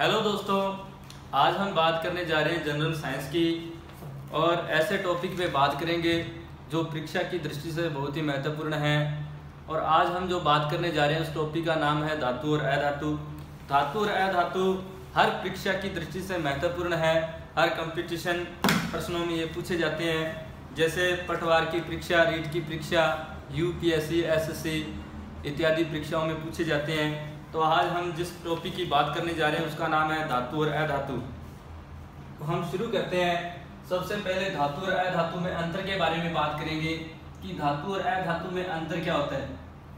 Hello दोस्तों, आज हम बात करने जा रहे हैं जनरल साइंस की और ऐसे टॉपिक पे बात करेंगे जो परीक्षा की दृष्टि से बहुत ही महत्वपूर्ण है। और आज हम जो बात करने जा रहे हैं उस टॉपिक का नाम है धातु और अधातु। धातु और अधातु हर परीक्षा की दृष्टि से महत्वपूर्ण है। हर कंपटीशन प्रश्नों में ये पूछे जाते हैं, जैसे पटवार की परीक्षा, रीट की परीक्षा, यूपीएससी, एसएससी इत्यादि परीक्षाओं में पूछे जाते हैं। तो आज हम जिस टॉपिक की बात करने जा रहे हैं उसका नाम है धातु और अधातु। तो हम शुरू करते हैं। सबसे पहले धातु और अधातु में अंतर के बारे में बात करेंगे कि धातु और अधातु में अंतर क्या होता है।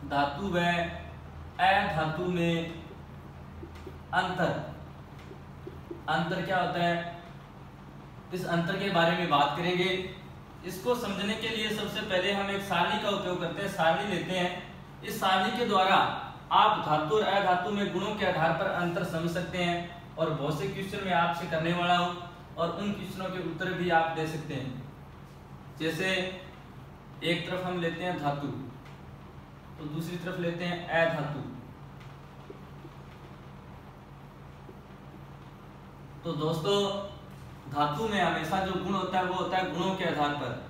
धातु व अधातु में अंतर क्या होता है, इस अंतर के बारे में बात करेंगे। इसको समझने के लिए सबसे पहले हम एक सारणी का उपयोग करते हैं, सारणी लेते हैं। इस सारणी के द्वारा आप धातु और अधातु में गुणों के आधार पर अंतर समझ सकते हैं और बहुत से क्वेश्चन में आपसे करने वाला हूं और उन क्वेश्चनों के उत्तर भी आप दे सकते हैं। जैसे एक तरफ हम लेते हैं धातु तो दूसरी तरफ लेते हैं अधातु। तो दोस्तों, धातु में हमेशा जो गुण होता है वो होता है गुणों के आधार पर,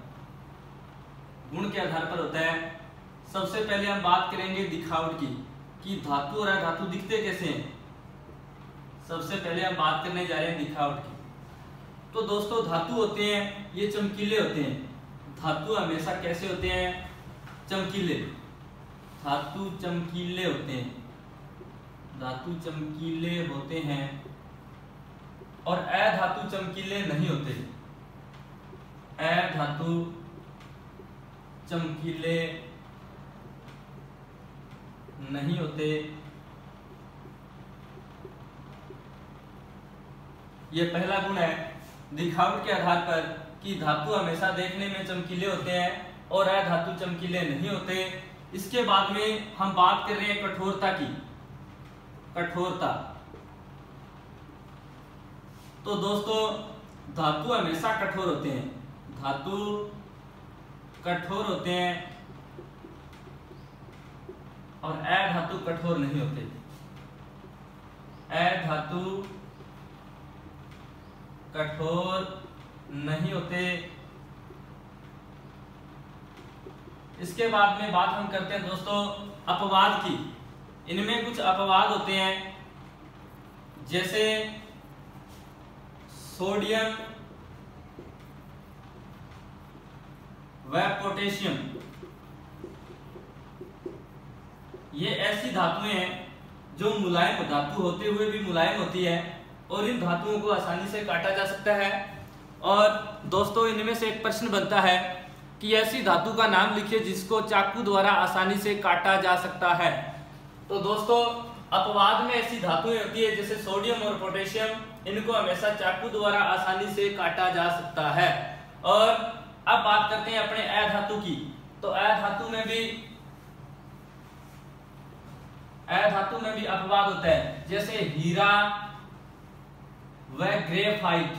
गुण के आधार पर होता है। सबसे पहले हम बात करेंगे दिखावट की कि धातु और अधातु दिखते कैसे हैं। सबसे पहले हम बात करने जा रहे हैं दिखावट की। तो दोस्तों, धातु होते हैं ये चमकीले होते हैं। धातु हमेशा कैसे होते हैं? चमकीले। धातु चमकीले होते हैं, धातु चमकीले होते हैं और अधातु चमकीले नहीं होते। अधातु चमकीले नहीं होते। ये पहला गुण है दिखावट के आधार पर कि धातु हमेशा देखने में चमकीले होते हैं और अधातु चमकीले नहीं होते। इसके बाद में हम बात कर रहे हैं कठोरता की। कठोरता, तो दोस्तों धातु हमेशा कठोर होते हैं, धातु कठोर होते हैं और अधातु कठोर नहीं होते। अधातु कठोर नहीं होते। इसके बाद में बात हम करते हैं दोस्तों अपवाद की। इनमें कुछ अपवाद होते हैं, जैसे सोडियम व पोटेशियम। ये ऐसी धातुएं हैं जो मुलायम धातु होते हुए भी मुलायम होती है और इन धातुओं को आसानी से काटा जा सकता है। और दोस्तों, इनमें से एक प्रश्न बनता है कि ऐसी धातु का नाम लिखिए जिसको चाकू द्वारा आसानी से काटा जा सकता है। तो दोस्तों, अपवाद में ऐसी धातुएं होती है जैसे सोडियम और पोटेशियम, इनको हमेशा चाकू द्वारा आसानी से काटा जा सकता है। और अब बात करते हैं अपने अधातु की। तो अधातु में भी अपवाद होता है, जैसे हीरा व ग्रेफाइट।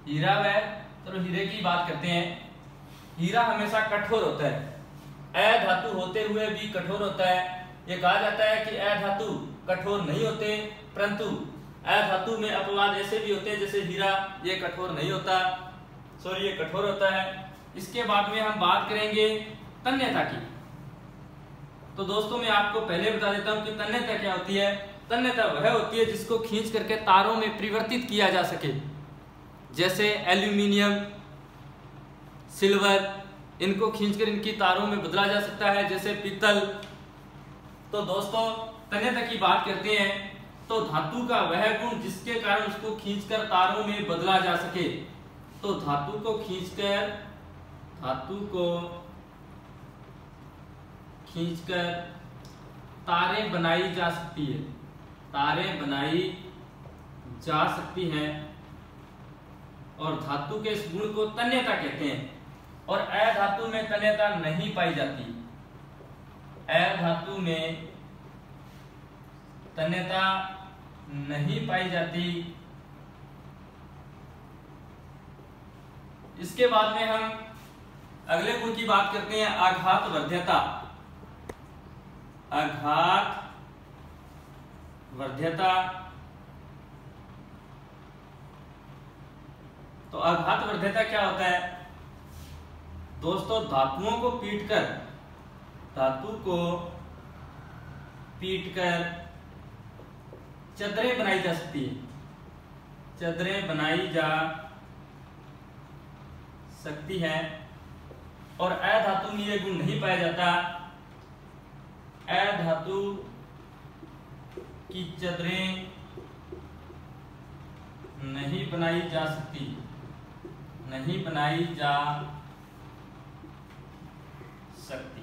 हीरा व, चलो हीरे की बात करते हैं। हीरा हमेशा कठोर होता है, अधातु होते हुए भी कठोर होता है। ये कहा जाता है कि अधातु कठोर नहीं होते, परंतु अधातु में अपवाद ऐसे भी होते हैं जैसे हीरा, ये कठोर नहीं होता, सॉरी ये कठोर होता है। इसके बाद में हम बात करेंगे तन्यता की। तो दोस्तों, मैं आपको पहले बता देता हूं कि तन्यता क्या होती है। तन्यता वह होती है जिसको खींच करके तारों में परिवर्तित किया जा सके, जैसे एल्यूमिनियम, सिल्वर, इनको खींचकर इनकी तारों में बदला जा सकता है, जैसे पीतल। तो दोस्तों, तन्यता की बात करते हैं तो धातु का वह गुण जिसके कारण उसको खींचकर तारों में बदला जा सके। तो धातु को खींचकर तारें बनाई जा सकती है, तारें बनाई जा सकती हैं। और धातु के इस गुण को तन्यता कहते हैं। और अधातु में तन्यता नहीं पाई जाती, अधातु में तन्यता नहीं पाई जाती। इसके बाद में हम अगले गुण की बात करते हैं आघात वर्ध्यता। आघात वर्ध्यता। तो आघात वर्ध्यता क्या होता है दोस्तों? धातु को पीटकर चदरें बनाई जा सकती है, चदरें बनाई जा सकती है। और अधातु में यह गुण नहीं पाया जाता। अधातु की चदरें नहीं बनाई जा सकती, नहीं बनाई जा सकती।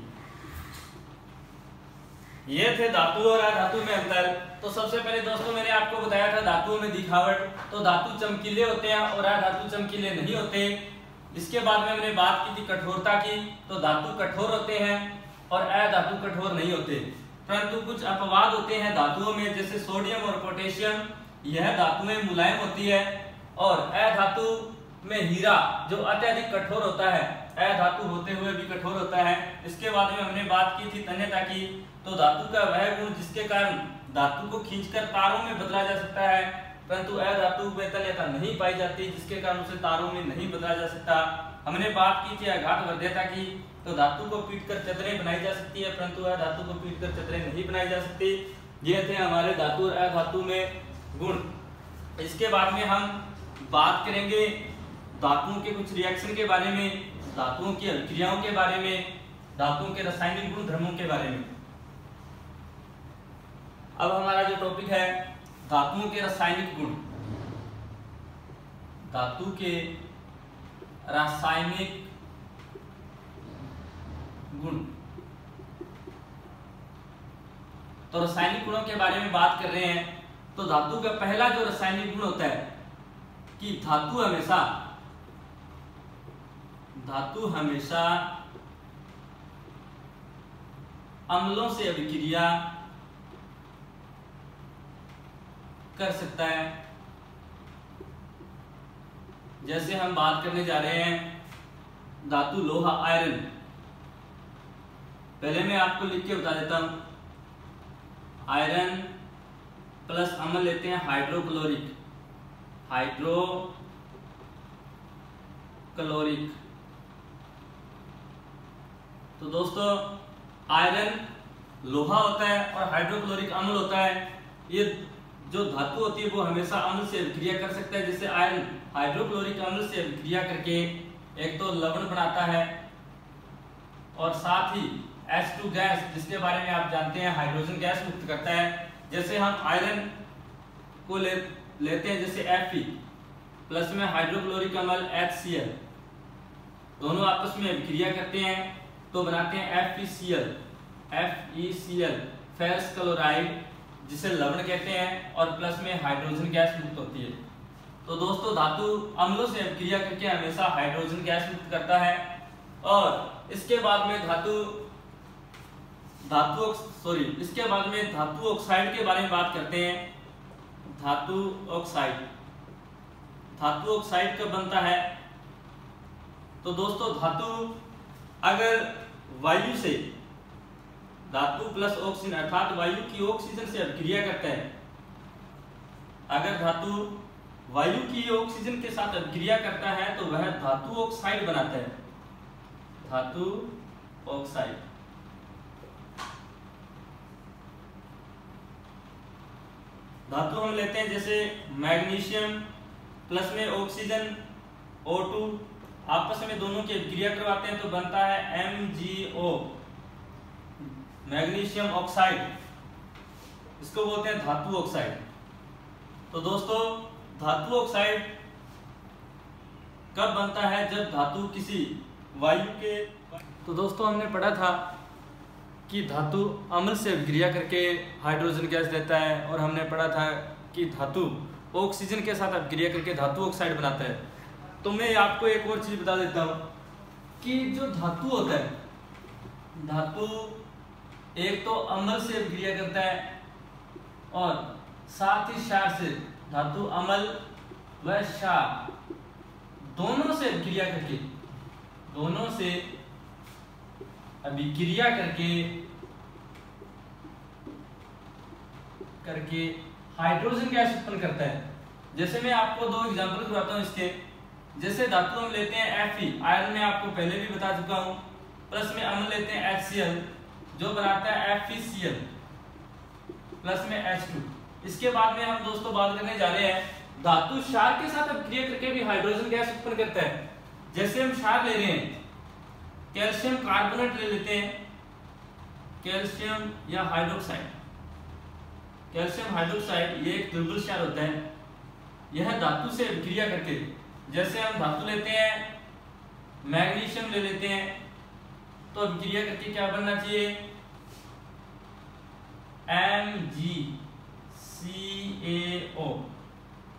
ये थे धातु और अधातु में अंतर। तो सबसे पहले दोस्तों मैंने आपको बताया था धातुओं में दिखावट। तो धातु चमकीले होते हैं और अधातु चमकीले नहीं होते। इसके बाद में मैंने बात की थी कठोरता की। तो धातु कठोर होते हैं और अधातु कठोर नहीं होते, परंतु कुछ अपवाद होते हैं धातुओं में, जैसे सोडियम और पोटेशियम। यह धातुएं मुलायम होती है। और अधातु में हीरा जो अत्यधिक कठोर होता है, अधातु होते हुए भी कठोर होता है। इसके बाद में हमने बात की थी तन्यता की। तो धातु का वह गुण जिसके कारण धातु को खींचकर तारों में बदला जा सकता है, परंतु अधातु में तन्यता नहीं पाई जाती, जिसके कारण उसे तारों में नहीं बदला जा सकता। हमने बात की थी आघात वर्ध्यता की। तो धातु को पीटकर चदरें बनाई जा सकती है, परंतु अधातु को पीटकर चदरें नहीं बनाई जा सकती। ये थे हमारे धातु और अधातु में गुण। इसके बाद में हम बात करेंगे धातुओं के कुछ रिएक्शन के बारे में, धातुओं की अभिक्रियाओं के बारे में, धातुओं के रासायनिक गुण धर्मों के बारे में। अब हमारा जो टॉपिक है धातुओं के रासायनिक गुण। धातु के रासायनिक गुण। तो रासायनिक गुणों के बारे में बात कर रहे हैं। तो धातु का पहला जो रासायनिक गुण होता है कि धातु हमेशा अम्लों से अभिक्रिया कर सकता है। जैसे हम बात करने जा रहे हैं धातु लोहा आयरन। पहले मैं आपको लिख के बता देता हूं। आयरन प्लस अम्ल लेते हैं हाइड्रोक्लोरिक, तो दोस्तों आयरन लोहा होता है और हाइड्रोक्लोरिक अम्ल होता है। ये जो धातु होती है वो हमेशा अम्ल से अभिक्रिया कर सकता है। जैसे आयरन हाइड्रोक्लोरिक अम्ल से अभिक्रिया करके एक तो लवण बनाता है और साथ ही H2 गैस, जिसके बारे में आप जानते हैं, हाइड्रोजन गैस मुक्त करता है। जैसे हम आयरन को लेते हैं जैसे Fe प्लस में हाइड्रोक्लोरिक अम्ल HCl, दोनों आपस में अभिक्रिया करते हैं तो बनाते हैं FeCl फेरस क्लोराइड, जिसे लवण कहते हैं, और प्लस में हाइड्रोजन गैस मुक्त होती है। तो दोस्तों धातु अम्लों से अभिक्रिया करके हमेशा हाइड्रोजन गैस मुक्त करता है। और इसके बाद में इसके बाद में धातु ऑक्साइड के बारे में बात करते हैं। धातु ऑक्साइड कब बनता है? तो दोस्तों धातु अगर वायु से, धातु प्लस ऑक्सीजन अर्थात वायु की ऑक्सीजन से अभिक्रिया करता है। अगर धातु वायु की ऑक्सीजन के साथ अभिक्रिया करता है तो वह धातु ऑक्साइड बनाता है। धातु ऑक्साइड। धातु हम लेते हैं जैसे मैग्नीशियम प्लस में ऑक्सीजन O2, आपस में दोनों की अभिक्रिया करवाते हैं तो बनता है MgO, मैग्नीशियम ऑक्साइड। इसको बोलते हैं धातु ऑक्साइड। तो दोस्तों धातु ऑक्साइड कब बनता है? जब धातु किसी वायु के। तो दोस्तों हमने पढ़ा था कि धातु अम्ल से अभिक्रिया करके हाइड्रोजन गैस देता है, और हमने पढ़ा था कि धातु ऑक्सीजन के साथ अभिक्रिया करके धातु ऑक्साइड बनाता है। तो मैं आपको एक और चीज बता देता हूं कि जो धातु होता है, धातु एक तो अम्ल से अभिक्रिया करता है और साथ ही क्षार से, धातु अम्ल व क्षार दोनों से अभिक्रिया करके हाइड्रोजन गैस उत्पन्न करता है। जैसे मैं आपको दो एग्जांपल बताता हूँ इसके। जैसे धातु हम लेते हैं Fe, आयरन में आपको पहले भी बता चुका हूँ, प्लस में अम्ल लेते हैं HCl जो बनाता है FeCl, प्लस में H2। इसके बाद में हम दोस्तों बात करने जा रहे हैं धातु क्षार के साथ अपक्रिया करके भी हाइड्रोजन गैस उत्पन्न करता है। जैसे हम क्षार ले रहे हैं, कैल्शियम कार्बोनेट ले लेते हैं, कैल्शियम या हाइड्रोक्साइड, कैल्शियम हाइड्रोक्साइड ये एक दुर्बल क्षार होता है। यह धातु से अपक्रिया करके, जैसे हम धातु लेते हैं मैग्नीशियम ले लेते हैं, तो अपक्रिया करके क्या बनना चाहिए, MgCaO,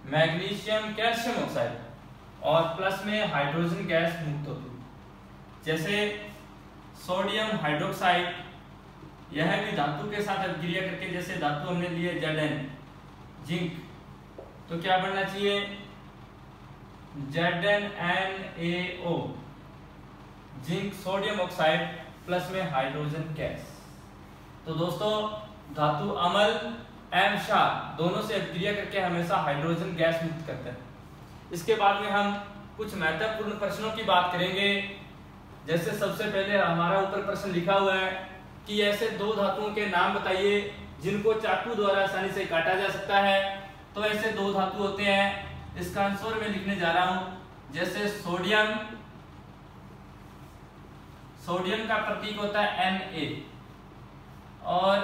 मैग्नीशियम कैल्शियम ऑक्साइड, और प्लस में हाइड्रोजन गैस मुक्त होती है। जैसे सोडियम हाइड्रोक्साइड, यह भी धातु के साथ अपक्रिया करके, जैसे धातु हमने लिए Zn जिंक, तो क्या बनना चाहिए ZnNaO, zinc sodium oxide plus में हाइड्रोजन गैस। तो दोस्तों धातु अम्ल एवं क्षार दोनों से अपक्रिया करके हमेशा हाइड्रोजन गैस मुक्त करता है। इसके बाद में हम कुछ महत्वपूर्ण प्रश्नों की बात करेंगे। जैसे सबसे पहले हमारा ऊपर प्रश्न लिखा हुआ है कि ऐसे दो धातुओं के नाम बताइए जिनको चाकू द्वारा आसानी से काटा जा सकता है। तो ऐसे दो धातु होते हैं, इसका आंसर मैं लिखने जा रहा हूं। जैसे सोडियम, सोडियम का प्रतीक होता है Na, और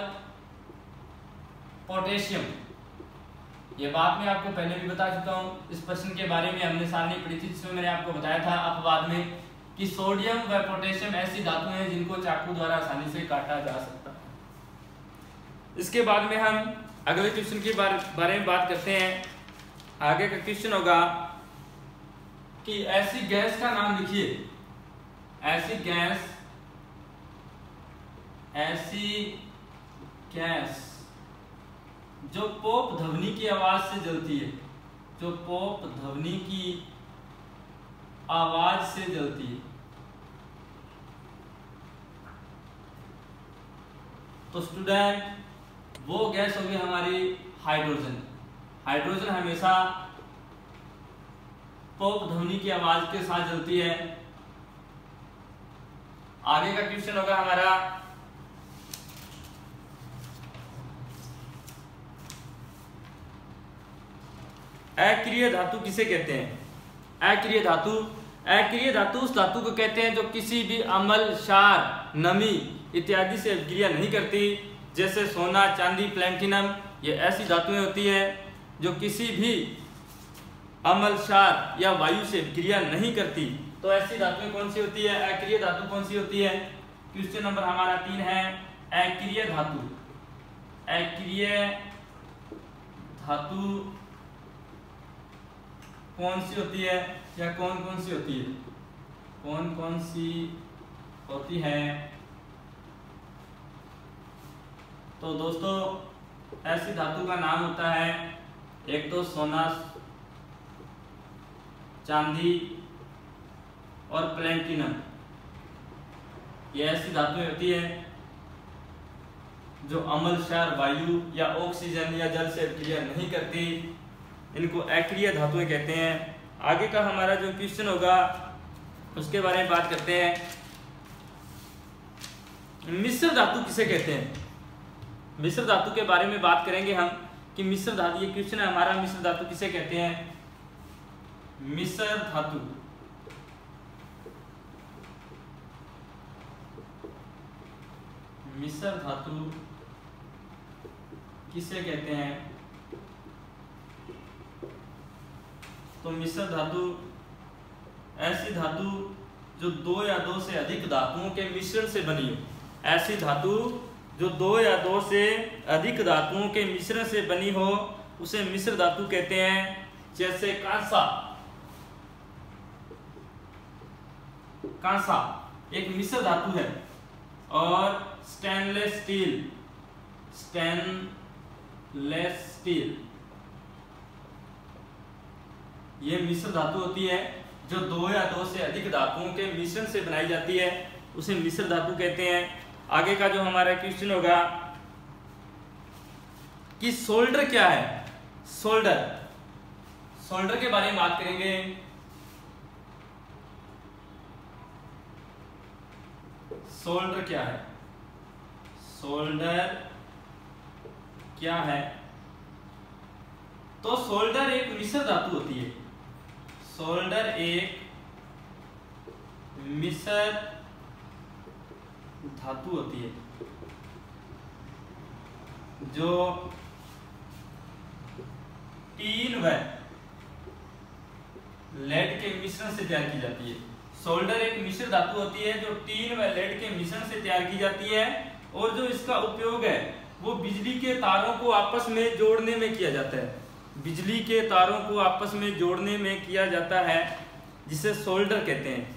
पोटेशियम, ये बात मैं आपको पहले भी बता चुका हूं। इस प्रश्न के बारे में हमने सारणी पढ़ी थी, जिसमें मैंने आपको बताया था अपवाद में कि सोडियम व पोटेशियम ऐसी धातु हैं जिनको चाकू द्वारा आसानी से काटा जा सकता है। इसके बाद में हम अगले क्वेश्चन के बारे में बात करते हैं। आगे का क्वेश्चन होगा कि ऐसी गैस का नाम लिखिए, ऐसी गैस जो पोप ध्वनि की आवाज से जलती है, जो पोप ध्वनि की आवाज से जलती है। तो स्टूडेंट वो गैस होगी हमारी हाइड्रोजन। हाइड्रोजन हमेशा पोप ध्वनि की आवाज के साथ जलती है। आगे का क्वेश्चन होगा हमारा अक्रिय धातु किसे कहते हैं। अक्रिय धातु, अक्रिय धातु उस धातु को कहते हैं जो किसी भी अम्ल, क्षार, नमी इत्यादि से अपक्रिया नहीं करती। जैसे सोना, चांदी, प्लैटिनम, ये ऐसी धातुएं होती है जो किसी भी अम्ल, क्षार या वायु से अपक्रिया नहीं करती। तो ऐसी धातुएं कौन सी होती है, अक्रिय धातु कौन सी होती है। क्वेश्चन नंबर हमारा 3 है, अक्रिय धातु, अक्रिय धातु कौन सी होती है या कौन कौन सी होती है, कौन कौन सी होती है। तो दोस्तों ऐसी धातु का नाम होता है, एक तो सोना, चांदी और प्लैटिनम। ये ऐसी धातुएं होती है जो अम्ल, क्षार, वायु या ऑक्सीजन या जल से अपक्रिया नहीं करती। इनको अक्रिय धातुएं कहते हैं। आगे का हमारा जो क्वेश्चन होगा उसके बारे में बात करते हैं। मिश्र धातु किसे कहते हैं। मिश्र धातु के बारे में बात करेंगे हम कि मिश्र धातु, ये क्वेश्चन है हमारा, मिश्र धातु किसे कहते हैं। मिश्र धातु, मिश्र धातु किसे कहते हैं। तो मिश्र धातु ऐसी धातु जो दो या दो से अधिक धातुओं के मिश्रण से बनी हो। ऐसी धातु जो दो या दो से अधिक धातुओं के मिश्रण से बनी हो उसे मिश्र धातु कहते हैं। जैसे कांसा, कांसा एक मिश्र धातु है, और स्टेनलेस स्टील, स्टेनलेस स्टील ये मिश्र धातु होती है जो दो या दो से अधिक धातुओं के मिश्रण से बनाई जाती है, उसे मिश्र धातु कहते हैं। आगे का जो हमारा क्वेश्चन होगा कि सोल्डर क्या है। सोल्डर के बारे में बात करेंगे। सोल्डर क्या है, सोल्डर क्या है। तो सोल्डर एक मिश्र धातु होती है। सोल्डर एक मिश्र धातु होती है जो टीन व लेड के मिश्रण से तैयार की जाती है। सोल्डर एक मिश्र धातु होती है जो टीन व लेड के मिश्रण से तैयार की जाती है, और जो इसका उपयोग है वो बिजली के तारों को आपस में जोड़ने में किया जाता है। बिजली के तारों को आपस में जोड़ने में किया जाता है, जिसे सोल्डर कहते हैं।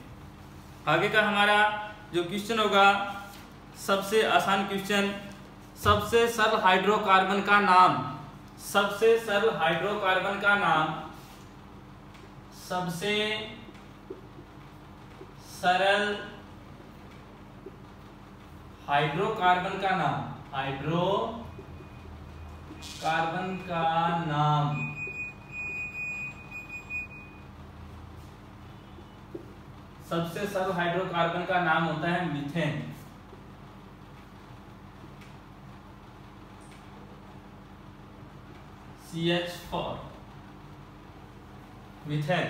आगे का हमारा जो क्वेश्चन होगा, सबसे आसान क्वेश्चन, सबसे सरल हाइड्रोकार्बन का नाम। सबसे सरल हाइड्रोकार्बन का नाम, सबसे सरल हाइड्रोकार्बन का नाम, हाइड्रोकार्बन का नाम। सबसे सरल हाइड्रोकार्बन का नाम होता है मीथेन। CH4 मीथेन,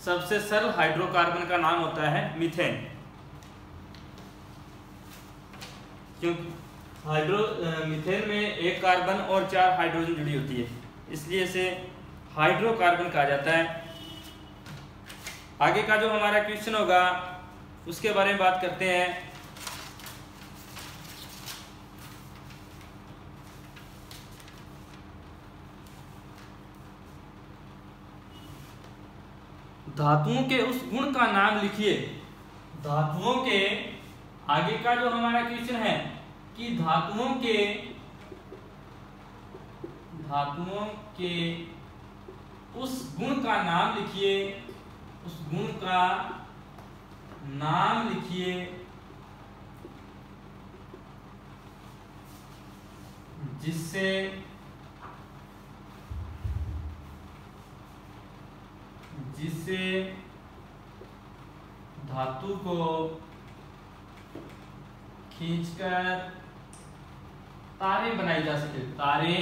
सबसे सरल हाइड्रोकार्बन का नाम होता है मीथेन। क्योंकि मीथेन में एक कार्बन और 4 हाइड्रोजन जुड़ी होती है, इसलिए इसे हाइड्रोकार्बन कहा जाता है। आगे का जो हमारा क्वेश्चन होगा उसके बारे में बात करते हैं। धातुओं के उस गुण का नाम लिखिए। धातुओं के, आगे का जो हमारा क्वेश्चन है कि धातुओं के उस गुण का नाम लिखिए। उस गुण का नाम लिखिए जिससे धातु को खींचकर तारे बनाई जा सके। तारे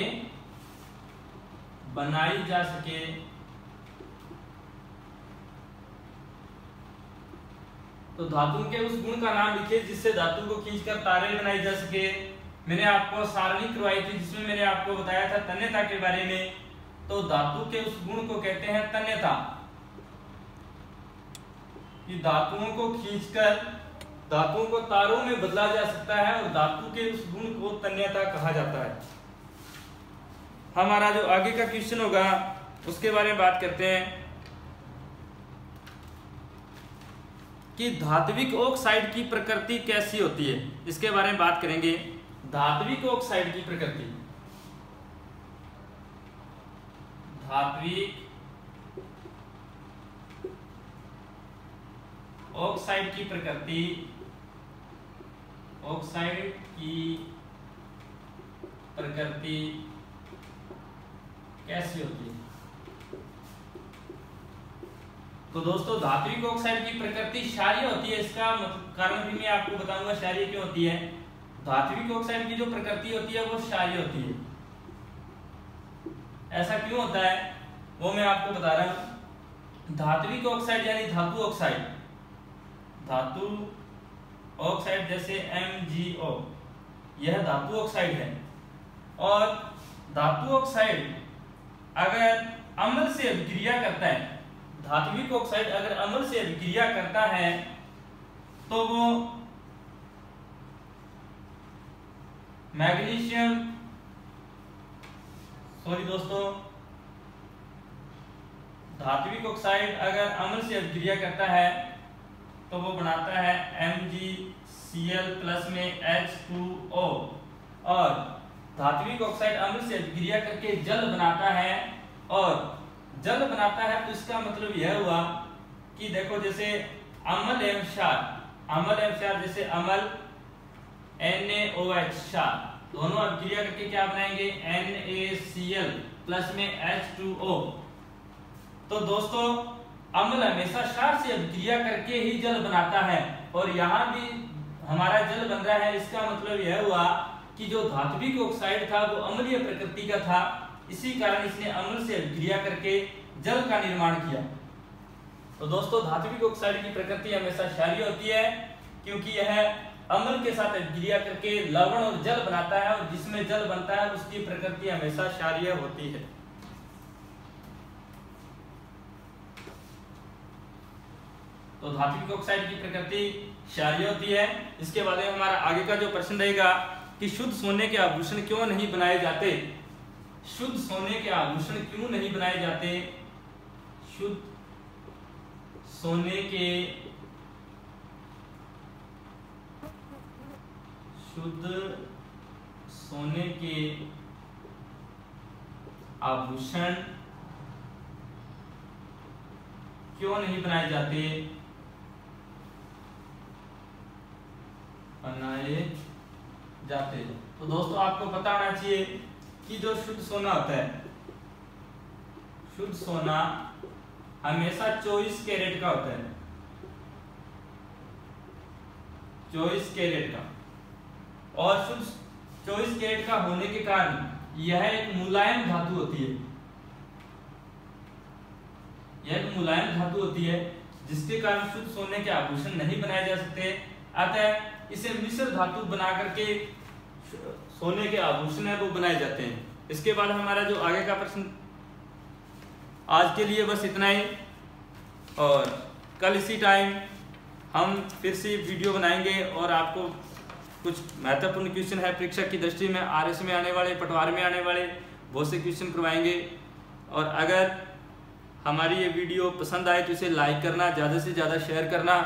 बनाई जा सके। तो धातु के उस गुण का नाम लिखिए जिससे धातु को खींचकर तारे बनाई जा सके। मैंने आपको सारणी करवाई थी जिसमें मैंने आपको बताया था तन्यता के बारे में। तो धातु के उस गुण को कहते हैं तन्यता, कि धातुओं को खींचकर धातुओं को तारों में बदला जा सकता है, और धातु के उस गुण को तन्यता कहा जाता है। हमारा जो आगे का क्वेश्चन होगा उसके बारे में बात करते हैं कि धात्विक ऑक्साइड की प्रकृति कैसी होती है। इसके बारे में बात करेंगे। धात्विक ऑक्साइड की प्रकृति, धात्विक ऑक्साइड की प्रकृति, ऑक्साइड की प्रकृति कैसी होती है। तो दोस्तों धात्विक ऑक्साइड की प्रकृति क्षारीय होती है। इसका कारण भी मैं आपको बताऊंगा क्षारीय क्यों होती है। धात्विक ऑक्साइड की जो प्रकृति होती है वो क्षारीय होती है। ऐसा क्यों होता है वो मैं आपको बता रहा हूं। धात्विक ऑक्साइड यानी धातु ऑक्साइड, धातु ऑक्साइड जैसे MgO, यह धातु ऑक्साइड है। और धातु ऑक्साइड अगर अम्ल से अभिक्रिया करता है, धात्विक ऑक्साइड अगर अम्ल से अभिक्रिया करता है तो वो मैग्नीशियम, सॉरी दोस्तों, धात्विक ऑक्साइड अगर अम्ल से अभिक्रिया करता है तो वो बनाता है MgCl प्लस में H2O। और धात्विक ऑक्साइड अम्ल से अभिक्रिया करके जल बनाता है, और जल बनाता है तो इसका मतलब यह हुआ कि देखो जैसे अम्ल एवं क्षार, अम्ल एवं क्षार, जैसे अम्ल NaOH क्षार, दोनों अभिक्रिया करके क्या बनाएंगे, NaCl प्लस में H2O। तो दोस्तों अम्ल हमेशा क्षार से अभिक्रिया करके ही जल बनाता है, और यहाँ भी हमारा जल बन रहा है। इसका मतलब यह हुआ कि जो धात्विक ऑक्साइड था वो अम्लीय प्रकृति का था, इसी कारण इसने अम्ल से अभिक्रिया करके जल का निर्माण किया। तो दोस्तों धात्विक ऑक्साइड की प्रकृति हमेशा क्षारीय होती है, क्योंकि यह अम्ल के साथ अभिक्रिया करके लवण और जल बनाता है, और जिसमें जल बनता है उसकी प्रकृति हमेशा क्षारीय होती है। तो धात्विक ऑक्साइड की प्रकृति क्षारीय होती है। इसके बाद में हमारा आगे का जो प्रश्न रहेगा कि शुद्ध सोने के आभूषण क्यों नहीं बनाए जाते। शुद्ध सोने के आभूषण क्यों नहीं बनाए जाते। शुद्ध सोने के आभूषण क्यों नहीं बनाए जाते। तो दोस्तों आपको पता होना चाहिए कि जो शुद्ध सोना होता है, शुद्ध सोना हमेशा 24 कैरेट का होता है, 24 कैरेट का। और शुद्ध 24 कैरेट का होने के कारण यह एक मुलायम धातु होती है, यह एक मुलायम धातु होती है, जिसके कारण शुद्ध सोने के आभूषण नहीं बनाए जा सकते। अतः इसे मिश्र धातु बना करके सोने के आभूषण है वो बनाए जाते हैं। इसके बाद हमारा जो आगे का प्रश्न, आज के लिए बस इतना ही, और कल इसी टाइम हम फिर से वीडियो बनाएंगे और आपको कुछ महत्वपूर्ण क्वेश्चन है परीक्षा की दृष्टि में, आरएस में आने वाले, पटवार में आने वाले बहुत से क्वेश्चन करवाएंगे। और अगर हमारी ये वीडियो पसंद आए तो इसे लाइक करना, ज़्यादा से ज़्यादा शेयर करना।